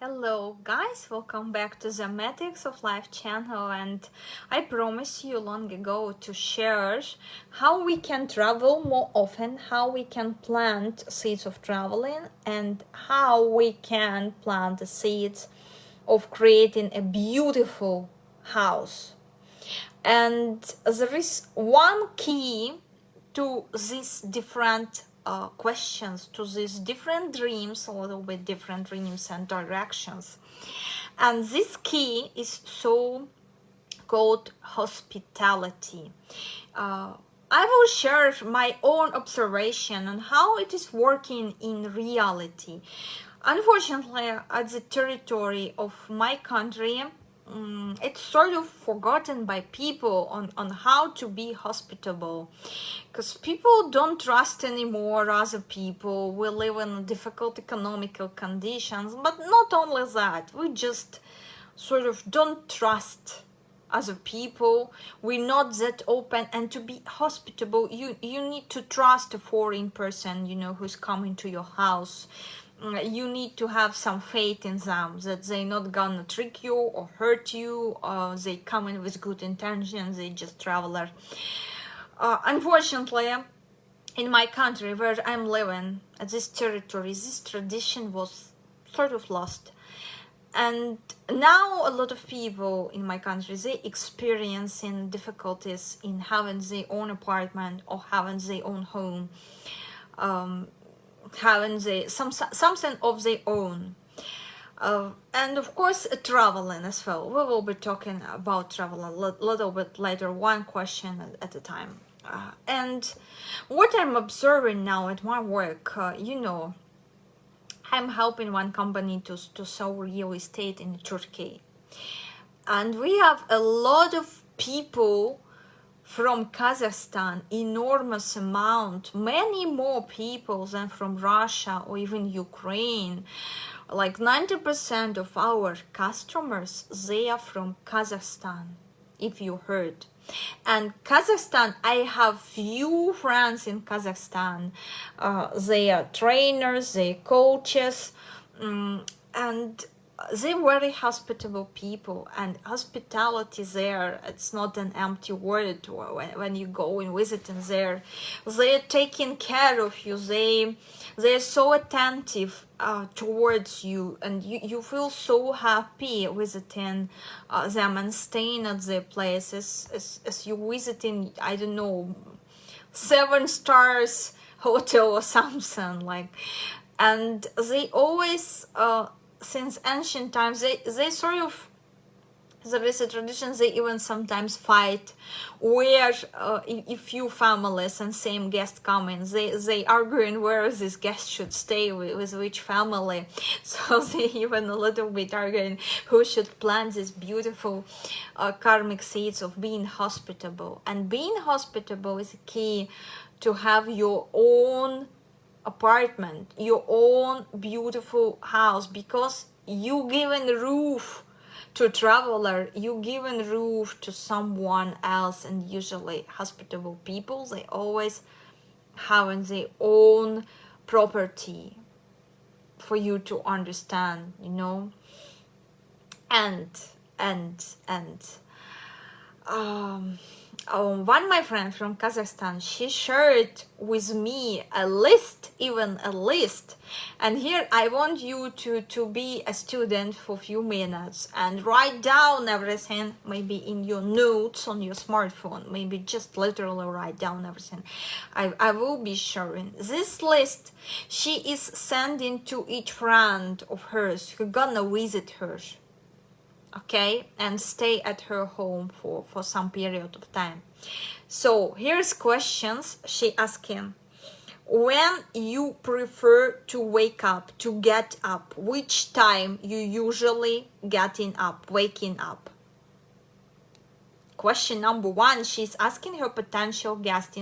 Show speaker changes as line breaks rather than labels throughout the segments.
Hello guys, welcome back to the Matrix of Life channel, and I promised you long ago to share how we can travel more often, how we can plant seeds of traveling, and how we can plant the seeds of creating a beautiful house. And there is one key to these different questions, to these different dreams, a little bit different dreams and directions. And this key is so called hospitality. I will share my own observation on how it is working in reality. Unfortunately, at the territory of my country, it's sort of forgotten by people on how to be hospitable, because people don't trust anymore other people. We live in difficult economical conditions, but not only that, we just sort of don't trust other people. We're not that open, and to be hospitable you need to trust a foreign person, who's coming to your house. You need to have some faith in them that they're not gonna trick you or hurt you, or they come in with good intentions, they just traveler. Unfortunately, in my country where I'm living, at this territory, this tradition was sort of lost. And now a lot of people in my country, they experiencing difficulties in having their own apartment or having their own home, having something of their own. And of course traveling as well. We will be talking about travel a little bit later, one question at a time. And what I'm observing now at my work, I'm helping one company to sell real estate in Turkey. And we have a lot of people from Kazakhstan, enormous amount, many more people than from Russia or even Ukraine. Like 90% of our customers, they are from Kazakhstan, if you heard. And Kazakhstan, I have few friends in Kazakhstan. They are trainers, they coaches, and they're very hospitable people. And hospitality there, it's not an empty word. When you go and visiting there, they're taking care of you. They're so attentive towards you, and you feel so happy visiting them and staying at their places as you visiting, I don't know, 7 stars hotel or something like. And they always since ancient times, they sort of, there is a tradition, they even sometimes fight where if few families and same guest come in, they arguing where this guest should stay with which family. So they even a little bit arguing who should plant this beautiful karmic seeds of being hospitable. And being hospitable is a key to have your own apartment, your own beautiful house, because you given roof to traveler, you given roof to someone else. And usually hospitable people, they always having their own property for you to understand, one my friend from Kazakhstan, she shared with me a list, and here I want you to be a student for a few minutes and write down everything, maybe in your notes on your smartphone, maybe just literally write down everything I will be sharing. This list she is sending to each friend of hers who gonna visit her, okay, and stay at her home for some period of time. So here's questions she asking. When you prefer to wake up, to get up, which time you usually waking up? Question number 1, she's asking her potential guest.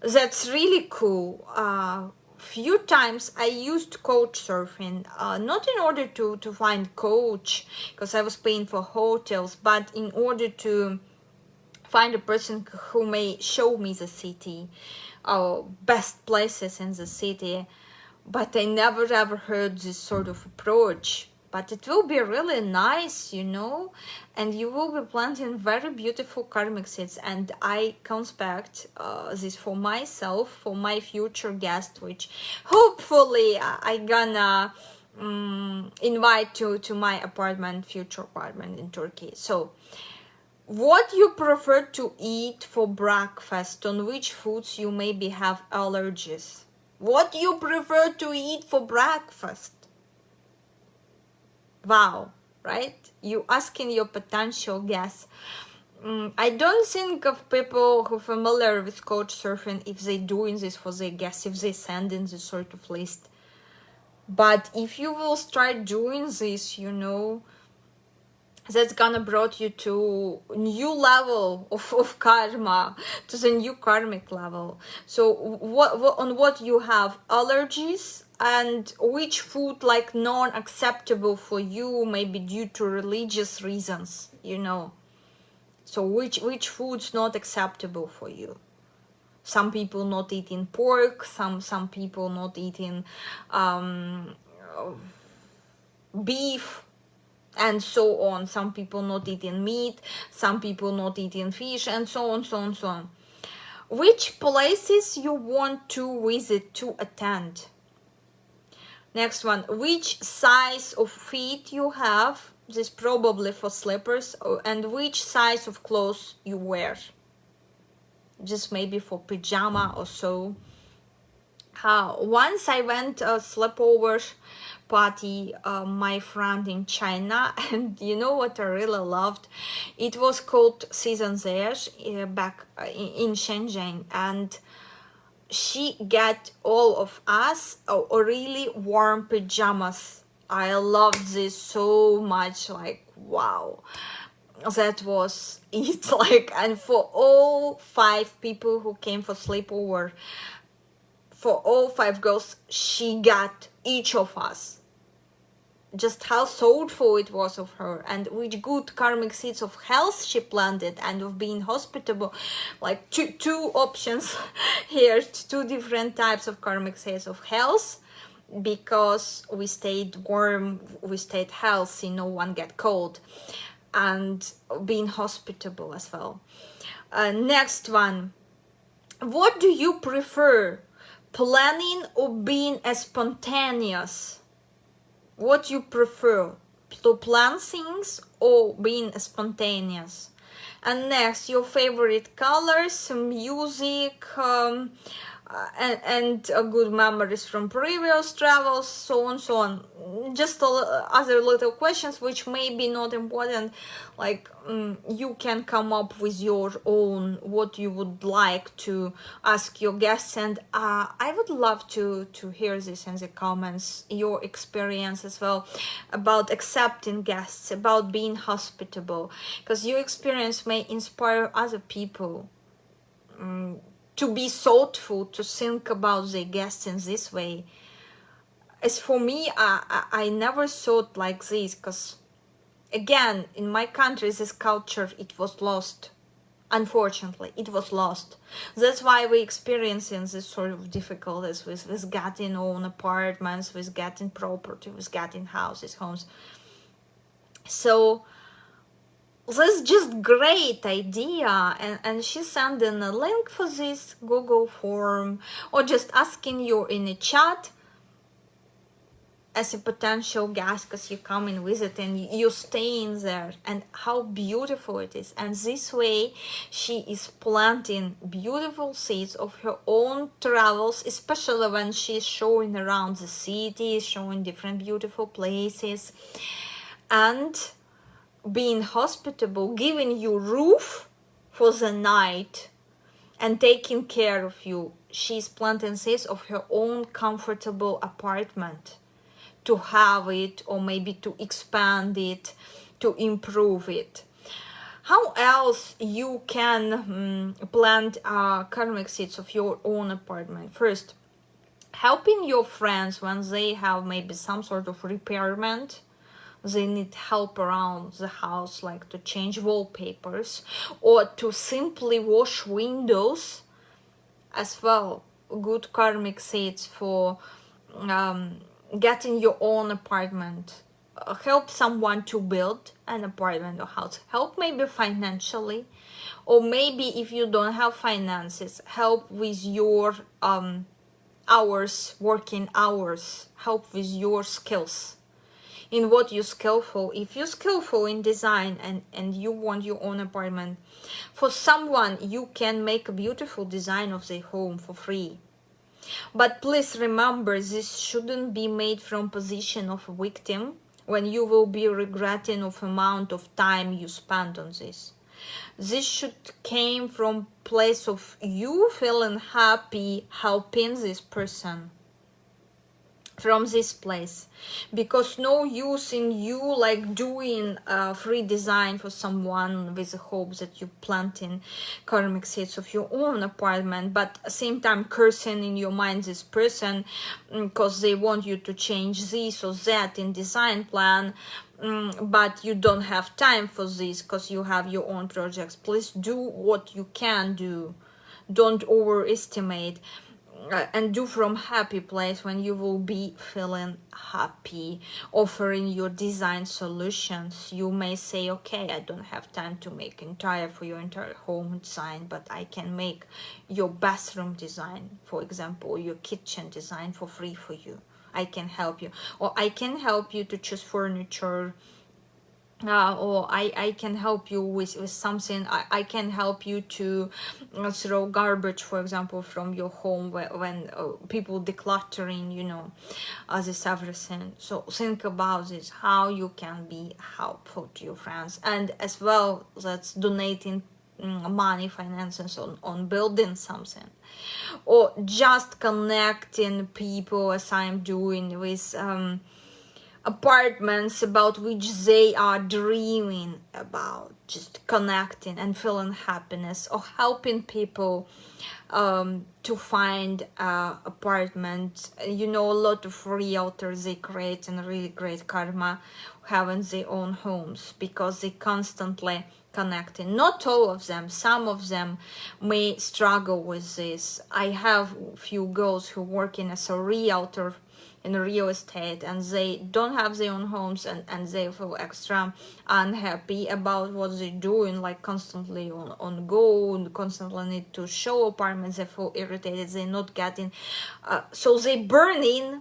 That's really cool. Few times I used couch surfing, not in order to find coach, because I was paying for hotels, but in order to find a person who may show me the city, best places in the city, but I never ever heard this sort of approach. But it will be really nice, you know, and you will be planting very beautiful karmic seeds. And I expect this for myself, for my future guest, which hopefully I gonna invite to my future apartment in Turkey. So, what you prefer to eat for breakfast? On which foods you maybe have allergies? What you prefer to eat for breakfast? Wow, right? You asking your potential guests. I don't think of people who are familiar with couch surfing if they doing this for their guests, if they send in this sort of list. But if you will start doing this, you know, that's gonna brought you to new level of karma, to the new karmic level. So what you have allergies, and which food like non-acceptable for you, maybe due to religious reasons, you know. So which food's not acceptable for you? Some people not eating pork, some people not eating beef, and so on. Some people not eating meat, some people not eating fish, and so on, so on, so on. Which places you want to visit, to attend? Next one, which size of feet you have? This probably for slippers. And which size of clothes you wear? Just maybe for pajama or so. Once I went a sleepover party, my friend in China, and you know what I really loved? It was called Seasons Air back in Shenzhen, and she got all of us really warm pajamas. I loved this so much, like wow, that was it. Like, and for all 5 people who came for sleepover, for all 5 girls, she got each of us. Just how thoughtful it was of her, and which good karmic seeds of health she planted, and of being hospitable. Like two options here, 2 different types of karmic seeds of health, because we stayed warm, we stayed healthy, no one get cold, and being hospitable as well. Next one, what do you prefer, planning or being spontaneous? What you prefer, to plan things or being spontaneous? And next, your favorite colors, music, and good memories from previous travels, so on, so on. Just other little questions which may be not important, like you can come up with your own, what you would like to ask your guests. And I would love to hear this in the comments, your experience as well, about accepting guests, about being hospitable, because your experience may inspire other people to be thoughtful, to think about their guests in this way. As for me, I never thought like this, because again, in my country, this culture, it was lost. Unfortunately, it was lost. That's why we're experiencing this sort of difficulties with getting own apartments, with getting property, with getting houses, homes. So this is just great idea, and she's sending a link for this Google form, or just asking you in a chat as a potential guest, because you come and visit and you stay in there, and how beautiful it is. And this way she is planting beautiful seeds of her own travels, especially when she's showing around the city, showing different beautiful places, and being hospitable, giving you roof for the night, and taking care of you. She's planting seeds of her own comfortable apartment, to have it, or maybe to expand it, to improve it. How else you can plant karmic seeds of your own apartment? First, helping your friends when they have maybe some sort of repairment, they need help around the house, like to change wallpapers or to simply wash windows as well. Good karmic seeds for getting your own apartment, help someone to build an apartment or house, help maybe financially, or maybe if you don't have finances, help with your hours, working hours, help with your skills, in what you're skillful. If you're skillful in design and you want your own apartment, for someone you can make a beautiful design of their home for free. But please remember, this shouldn't be made from position of a victim, when you will be regretting of amount of time you spent on this. This should came from place of you feeling happy helping this person, from this place, because no use in you like doing free design for someone with the hope that you planting karmic seeds of your own apartment, but at the same time cursing in your mind this person because they want you to change this or that in design plan, but you don't have time for this because you have your own projects. Please do what you can do, don't overestimate, and do from happy place, when you will be feeling happy offering your design solutions. You may say, okay, I don't have time to make entire for your entire home design, but I can make your bathroom design, for example, or your kitchen design for free for you. I can help you, or I can help you to choose furniture, or I can help you with something. I can help you to throw garbage, for example, from your home when people decluttering, you know, this everything. So think about this, how you can be helpful to your friends, and as well that's donating money, finances on building something, or just connecting people as I'm doing with apartments about which they are dreaming about, just connecting and feeling happiness, or helping people to find apartment. You know, a lot of realtors, they create a really great karma having their own homes because they constantly connecting. Not all of them, some of them may struggle with this. I have a few girls who working as a realtor in real estate, and they don't have their own homes, and they feel extra unhappy about what they're doing, like constantly on go, and constantly need to show apartments. They feel irritated, they're not getting, so they burning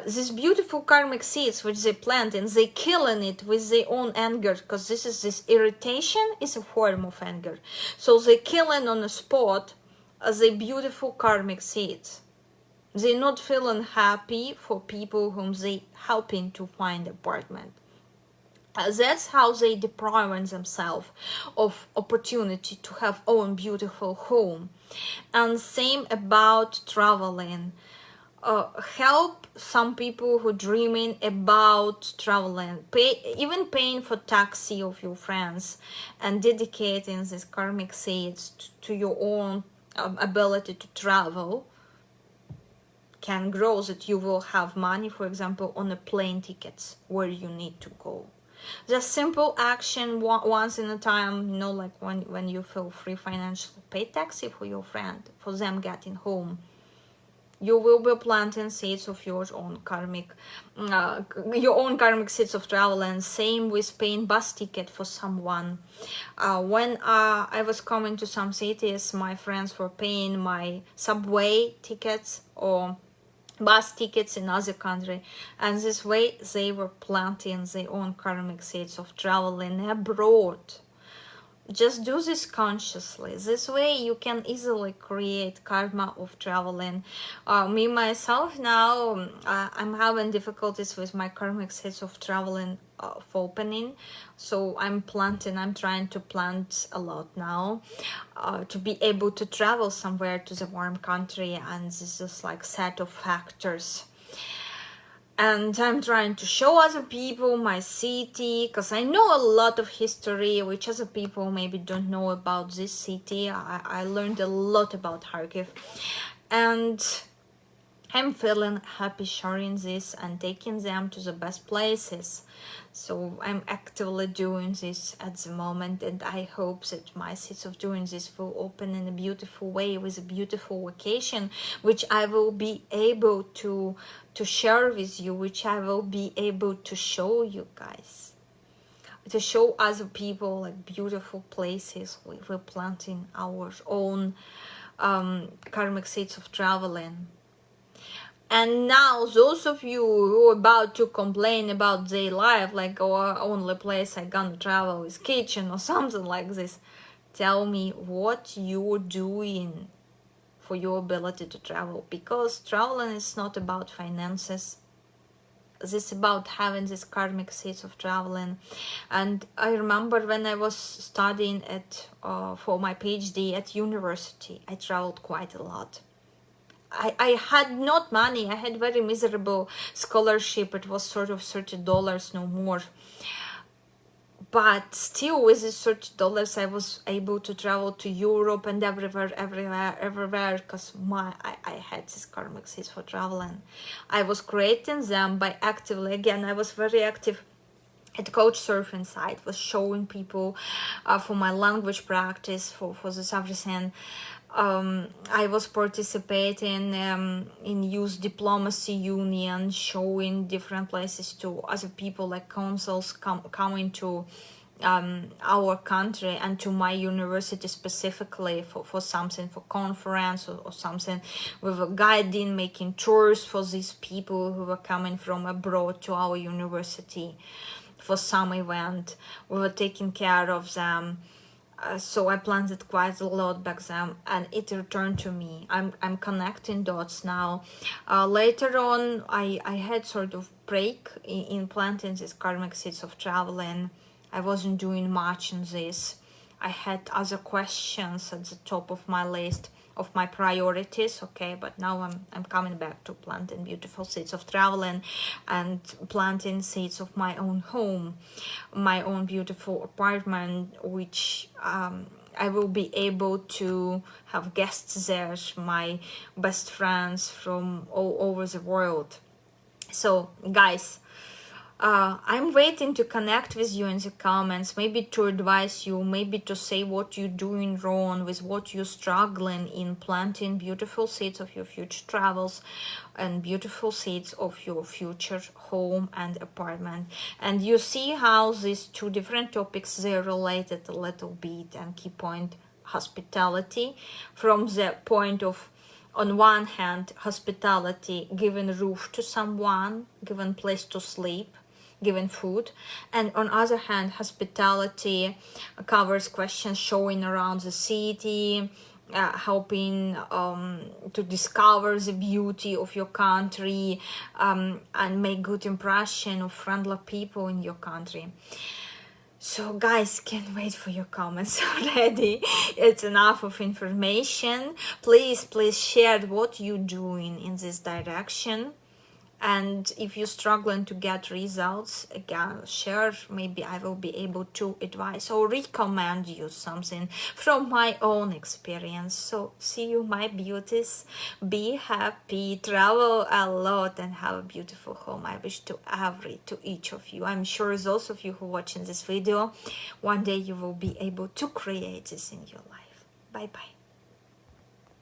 these beautiful karmic seeds which they plant, and they killing it with their own anger, because this irritation is a form of anger. So they killing on the spot the beautiful karmic seeds. They're not feeling happy for people whom they helping to find apartment. That's how they deprive themselves of opportunity to have own beautiful home. And same about traveling. Help some people who dreaming about traveling, even paying for taxi of your friends, and dedicating these karmic seeds to your own ability to travel, can grow that you will have money, for example, on the plane tickets where you need to go. Just simple action once in a time, you know, like when you feel free financially, pay taxi for your friend, for them getting home. You will be planting seeds of your own karmic seeds of travel. And same with paying bus ticket for someone. When I was coming to some cities, my friends were paying my subway tickets or bus tickets in other country, and this way they were planting their own karmic seeds of traveling abroad. Just do this consciously. This way you can easily create karma of traveling. Me myself now, I'm having difficulties with my karmic seeds of traveling for opening, so I'm trying to plant a lot now to be able to travel somewhere to the warm country, and this is like set of factors. And I'm trying to show other people my city, because I know a lot of history which other people maybe don't know about this city. I learned a lot about Kharkiv, and I'm feeling happy sharing this and taking them to the best places. So I'm actively doing this at the moment, and I hope that my seeds of doing this will open in a beautiful way with a beautiful vacation, which I will be able to share with you, which I will be able to show you guys, to show other people like beautiful places. We're planting our own karmic seeds of traveling. And now those of you who are about to complain about their life, like, oh, only place I gonna travel is kitchen or something like this, tell me what you're doing for your ability to travel, because traveling is not about finances. This is about having this karmic seeds of traveling. And I remember when I was studying at for my PhD at university, I traveled quite a lot. I had not money. I had very miserable scholarship. It was sort of $30, no more. But still, with these $30, I was able to travel to Europe and everywhere, because I had these karmic seeds for traveling. I was creating them by actively, again, I was very active at Coach Surfing site, was showing people for my language practice, for this everything. I was participating in Youth Diplomacy Union, showing different places to other people, like consuls coming to our country and to my university specifically for something, for conference or something, with a guiding, making tours for these people who were coming from abroad to our university for some event. We were taking care of them. So I planted quite a lot back then, and it returned to me. I'm connecting dots now. Later on, I had sort of break in planting these karmic seeds of traveling. I wasn't doing much in this. I had other questions at the top of my list of my priorities, okay, but now I'm coming back to planting beautiful seeds of traveling and planting seeds of my own home, my own beautiful apartment, which I will be able to have guests there, my best friends from all over the world. So guys, I'm waiting to connect with you in the comments, maybe to advise you, maybe to say what you're doing wrong, with what you're struggling in planting beautiful seeds of your future travels and beautiful seeds of your future home and apartment. And you see how these two different topics, they're related a little bit. And key point, hospitality, from the point of, on one hand, hospitality, giving roof to someone, giving place to sleep, given food, and on other hand, hospitality covers questions showing around the city, helping to discover the beauty of your country, and make good impression of friendly people in your country. So guys, can't wait for your comments already. It's enough of information. Please share what you're doing in this direction. And if you're struggling to get results, again, share. Maybe I will be able to advise or recommend you something from my own experience. So see you, my beauties. Be happy, travel a lot, and have a beautiful home. I wish to each of you. I'm sure those of you who are watching this video, one day you will be able to create this in your life. Bye bye.